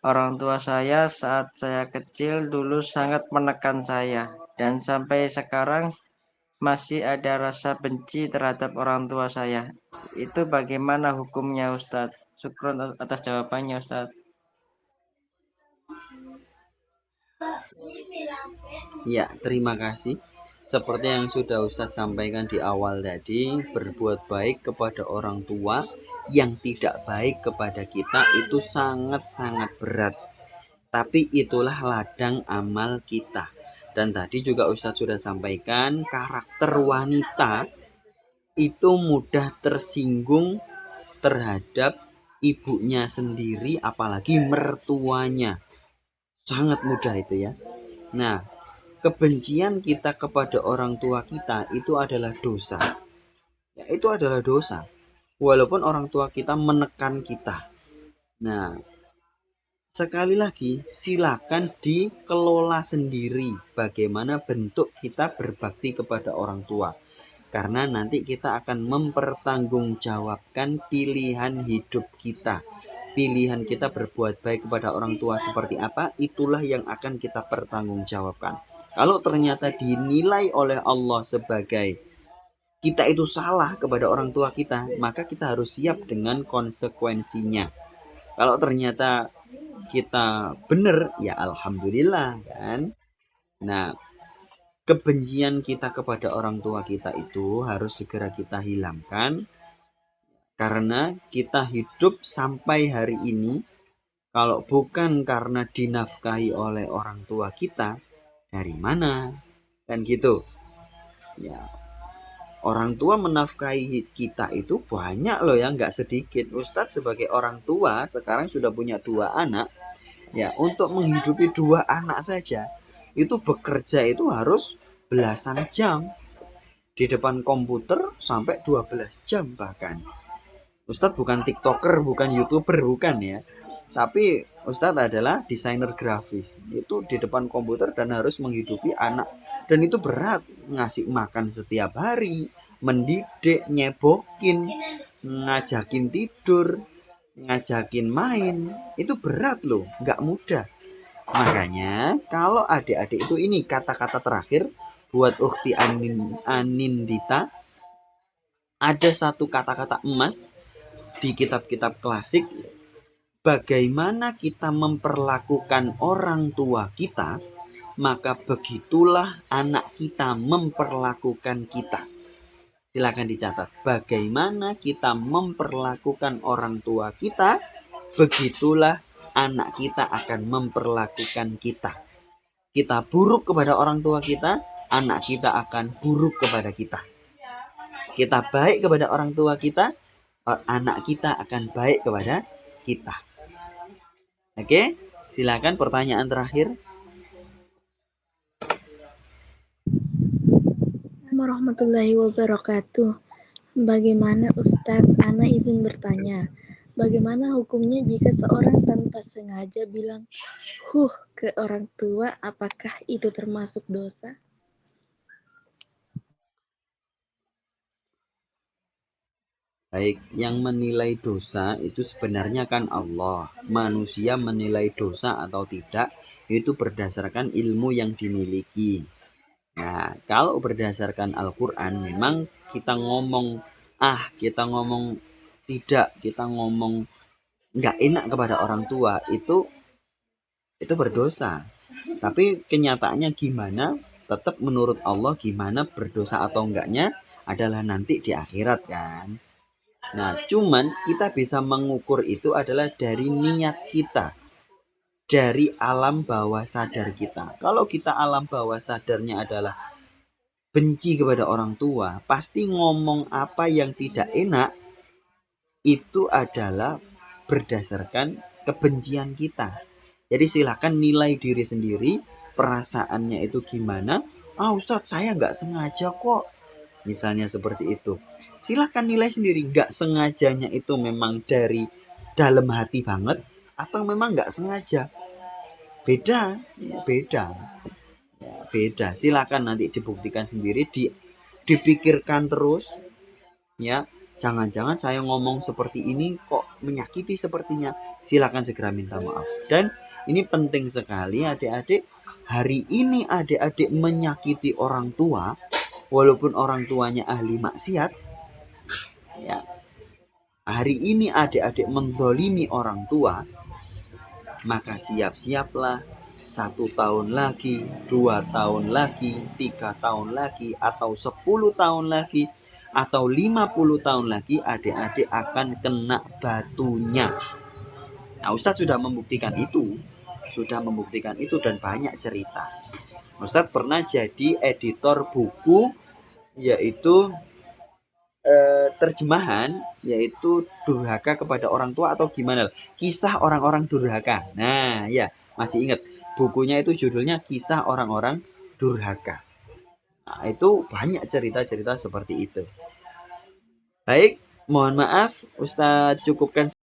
Orang tua saya saat saya kecil dulu sangat menekan saya, dan sampai sekarang masih ada rasa benci terhadap orang tua saya. Itu bagaimana hukumnya, Ustadz? Syukron atas jawabannya, Ustadz. Ya, terima kasih. Seperti yang sudah Ustadz sampaikan di awal tadi, berbuat baik kepada orang tua yang tidak baik kepada kita itu sangat-sangat berat. Tapi itulah ladang amal kita. Dan tadi juga Ustadz sudah sampaikan, karakter wanita itu mudah tersinggung terhadap ibunya sendiri, apalagi mertuanya. Sangat mudah itu ya. Nah, kebencian kita kepada orang tua kita itu adalah dosa. Ya, itu adalah dosa. Walaupun orang tua kita menekan kita. Nah, sekali lagi, silakan dikelola sendiri bagaimana bentuk kita berbakti kepada orang tua. Karena nanti kita akan mempertanggungjawabkan pilihan hidup kita. Pilihan kita berbuat baik kepada orang tua seperti apa, itulah yang akan kita pertanggungjawabkan. Kalau ternyata dinilai oleh Allah sebagai kita itu salah kepada orang tua kita, maka kita harus siap dengan konsekuensinya. Kalau ternyata kita benar, ya alhamdulillah kan. Nah, kebencian kita kepada orang tua kita itu harus segera kita hilangkan, karena kita hidup sampai hari ini kalau bukan karena dinafkahi oleh orang tua kita, dari mana? Kan gitu. Ya, orang tua menafkahi kita itu banyak loh ya, nggak sedikit. Ustadz sebagai orang tua sekarang sudah punya 2 anak. Ya, untuk menghidupi 2 anak saja itu bekerja itu harus belasan jam di depan komputer sampai 12 jam bahkan. Ustadz bukan TikToker, bukan YouTuber, bukan ya. Tapi Ustadz adalah desainer grafis. Itu di depan komputer dan harus menghidupi anak. Dan itu berat, ngasih makan setiap hari, mendidik, nyebokin, ngajakin tidur, ngajakin main. Itu berat loh, nggak mudah. Makanya kalau adik-adik itu, ini kata-kata terakhir buat Ukti Anindita, ada satu kata-kata emas di kitab-kitab klasik. Bagaimana kita memperlakukan orang tua kita, maka begitulah anak kita memperlakukan kita. Silakan dicatat. Bagaimana kita memperlakukan orang tua kita, begitulah anak kita akan memperlakukan kita. Kita buruk kepada orang tua kita, anak kita akan buruk kepada kita. Kita baik kepada orang tua kita, anak kita akan baik kepada kita. Oke, silakan pertanyaan terakhir. Warahmatullahi wabarakatuh. Bagaimana Ustadz, Ana izin bertanya, bagaimana hukumnya jika seorang tanpa sengaja bilang ke orang tua, apakah itu termasuk dosa? Baik, yang menilai dosa itu sebenarnya kan Allah. Manusia menilai dosa atau tidak itu berdasarkan ilmu yang dimiliki. Nah, kalau berdasarkan Al-Quran memang kita ngomong tidak, kita ngomong nggak enak kepada orang tua itu berdosa. Tapi kenyataannya gimana? Tetap menurut Allah gimana berdosa atau enggaknya adalah nanti di akhirat kan. Nah, cuman kita bisa mengukur itu adalah dari niat kita, dari alam bawah sadar kita. Kalau kita alam bawah sadarnya adalah benci kepada orang tua, pasti ngomong apa yang tidak enak itu adalah berdasarkan kebencian kita. Jadi silakan nilai diri sendiri, perasaannya itu gimana. Ustadz saya nggak sengaja kok, misalnya seperti itu. Silahkan nilai sendiri, nggak sengajanya itu memang dari dalam hati banget atau memang nggak sengaja. Beda, ya, beda, ya, beda. Silahkan nanti dibuktikan sendiri, dipikirkan terus, ya. Jangan-jangan saya ngomong seperti ini kok menyakiti sepertinya. Silakan segera minta maaf. Dan ini penting sekali adik-adik. Hari ini adik-adik menyakiti orang tua, walaupun orang tuanya ahli maksiat, ya. Hari ini adik-adik mendolimi orang tua, maka siap-siaplah 1 tahun lagi, 2 tahun lagi, 3 tahun lagi, atau 10 tahun lagi, atau 50 tahun lagi adik-adik akan kena batunya. Nah, Ustadz sudah membuktikan itu. Dan banyak cerita. Ustadz pernah jadi editor buku yaitu terjemahan, yaitu durhaka kepada orang tua atau gimana, kisah orang-orang durhaka. Nah ya, masih ingat bukunya itu judulnya Kisah Orang-orang Durhaka. Nah, itu banyak cerita-cerita seperti itu. Baik, mohon maaf Ustadz cukupkan